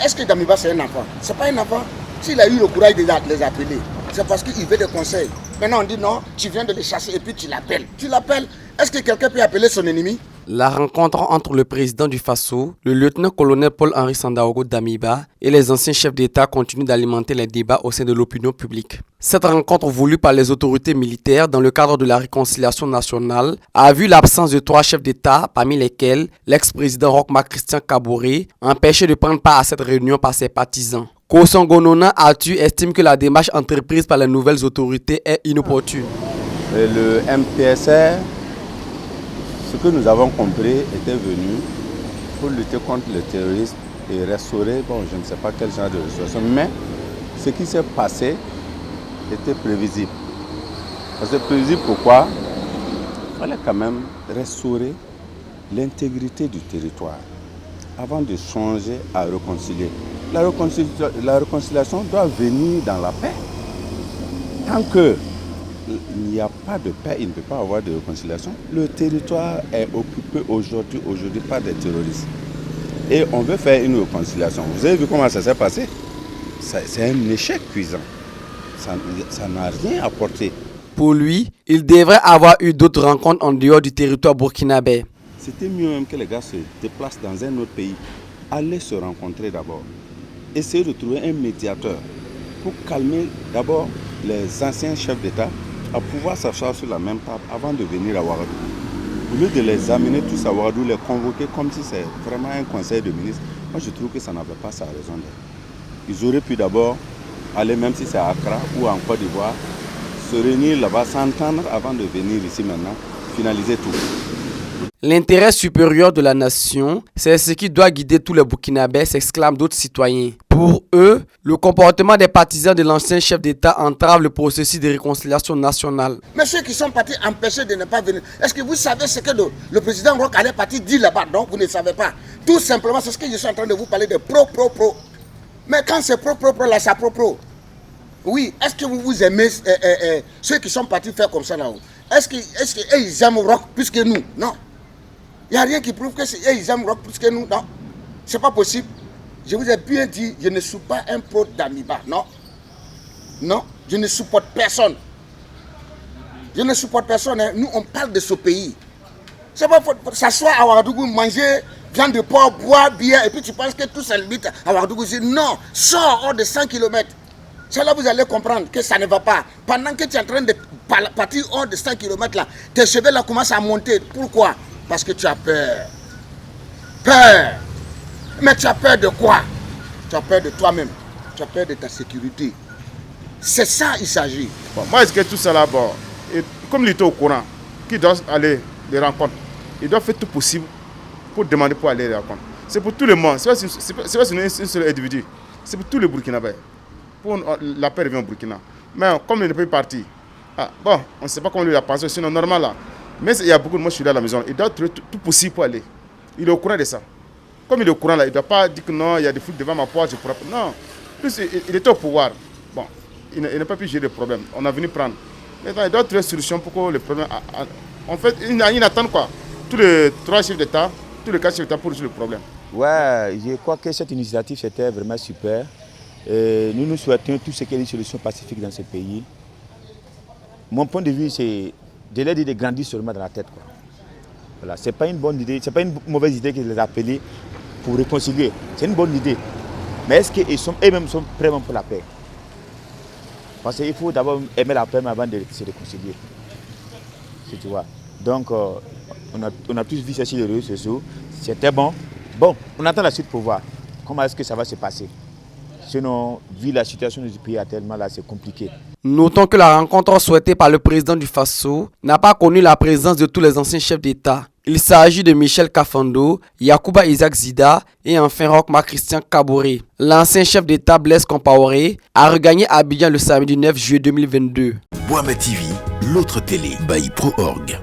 Est-ce que Damiba c'est un enfant? C'est pas un enfant. S'il a eu le courage de les appeler, c'est parce qu'il veut des conseils. Maintenant on dit non, tu viens de les chasser et puis tu l'appelles. Tu l'appelles. Est-ce que quelqu'un peut appeler son ennemi? La rencontre entre le président du Faso, le lieutenant-colonel Paul-Henri Sandaogo Damiba et les anciens chefs d'État continue d'alimenter les débats au sein de l'opinion publique. Cette rencontre voulue par les autorités militaires dans le cadre de la réconciliation nationale a vu l'absence de 3 chefs d'État, parmi lesquels l'ex-président Roch-Marc Christian Kaboré, empêché de prendre part à cette réunion par ses partisans. Kosongonona Atu estime que la démarche entreprise par les nouvelles autorités est inopportune. Le MPSR, ce que nous avons compris, était venu pour lutter contre le terrorisme et restaurer, je ne sais pas quel genre de situation, mais ce qui s'est passé était prévisible. C'est prévisible pourquoi? Il fallait quand même restaurer l'intégrité du territoire avant de changer à réconcilier. La réconciliation doit venir dans la paix. Tant qu'il n'y a pas de paix, il ne peut pas avoir de réconciliation. Le territoire est occupé aujourd'hui par des terroristes. Et on veut faire une réconciliation. Vous avez vu comment ça s'est passé? C'est un échec cuisant. Ça n'a rien apporté. Pour lui, il devrait avoir eu d'autres rencontres en dehors du territoire burkinabé. C'était mieux même que les gars se déplacent dans un autre pays. Aller se rencontrer d'abord. Essayer de trouver un médiateur pour calmer d'abord les anciens chefs d'État à pouvoir s'asseoir sur la même table avant de venir à Ouagadougou. Au lieu de les amener tous à Ouagadougou, les convoquer comme si c'est vraiment un conseil de ministres, moi je trouve que ça n'avait pas sa raison d'être. Ils auraient pu d'abord aller, même si c'est à Accra ou en Côte d'Ivoire, se réunir là-bas, s'entendre avant de venir ici maintenant, finaliser tout. L'intérêt supérieur de la nation, c'est ce qui doit guider tous les Burkinabés, s'exclament d'autres citoyens. Pour eux, le comportement des partisans de l'ancien chef d'État entrave le processus de réconciliation nationale. Mais ceux qui sont partis empêchés de ne pas venir, est-ce que vous savez ce que le président Roch allait partir dire là-bas? Donc vous ne savez pas. Tout simplement, c'est ce que je suis en train de vous parler de pro. Mais quand c'est pro, là, c'est pro. Oui, est-ce que vous aimez ceux qui sont partis faire comme ça là-haut? Est-ce qu'ils aiment Roch plus que nous? Non. Il n'y a rien qui prouve que ils aiment Roch plus que nous. Non. C'est pas possible. Je vous ai bien dit, je ne suis pas un pro Damiba. Non. Non, je ne supporte personne. Je ne supporte personne. Hein. Nous, on parle de ce pays. C'est pas pour s'asseoir à Ouagadougou, manger viande de porc, boire, bière, et puis tu penses que tout ça limite à Ouagadougou. Non, sors hors de 100 km. C'est là que vous allez comprendre que ça ne va pas. Pendant que tu es en train de partir hors de 100 km, là, tes cheveux là commencent à monter. Pourquoi? Parce que tu as peur. Peur. Mais tu as peur de quoi? Tu as peur de toi-même. Tu as peur de ta sécurité. C'est ça il s'agit. Bon, moi, est-ce que tout ça là, comme il était au courant, qu'il doit aller les rencontres, il doit faire tout possible pour demander pour aller les rencontres. C'est pour tout le monde. C'est pas un seul individu. C'est pour tous les Burkinabés. Pour la paix revient au Burkina. Mais comme il n'est pas parti, on ne sait pas comment lui a pensé, sinon normal là. Mais il y a beaucoup de monde qui sont là à la maison. Il doit trouver tout possible pour aller. Il est au courant de ça. Comme il est au courant là, il ne doit pas dire que non, il y a des foules devant ma porte, je pourrais pas. Non. Plus il était au pouvoir. Bon, il n'a pas pu gérer le problème. On a venu prendre. Maintenant, il doit trouver une solution pour que le problème. En fait, il attend quoi? Tous les 3 chefs d'État, tous les 4 chefs d'État pour résoudre le problème. Ouais, je crois que cette initiative c'était vraiment super. Nous souhaitons tout ce qui est une solution pacifique dans ce pays. Mon point de vue, c'est de l'aide de grandir seulement dans la tête. Voilà, c'est pas une bonne idée, c'est pas une mauvaise idée de les appeler pour réconcilier. C'est une bonne idée. Mais est-ce qu'ils sont eux-mêmes sont prêts pour la paix? Parce qu'il faut d'abord aimer la paix avant de se réconcilier. Tu vois. Donc, on a tous vu ça sur les réseaux sociaux. C'était bon. Bon, on attend la suite pour voir comment est-ce que ça va se passer. Sinon, vu la situation du pays actuellement, là, c'est compliqué. Notons que la rencontre souhaitée par le président du Faso n'a pas connu la présence de tous les anciens chefs d'État. Il s'agit de Michel Kafando, Yacouba Isaac Zida et enfin Roch-Marc Christian Kaboré. L'ancien chef d'État Blaise Compaoré a regagné Abidjan le samedi 9 juillet 2022. Boama TV, l'autre télé by Pro Org.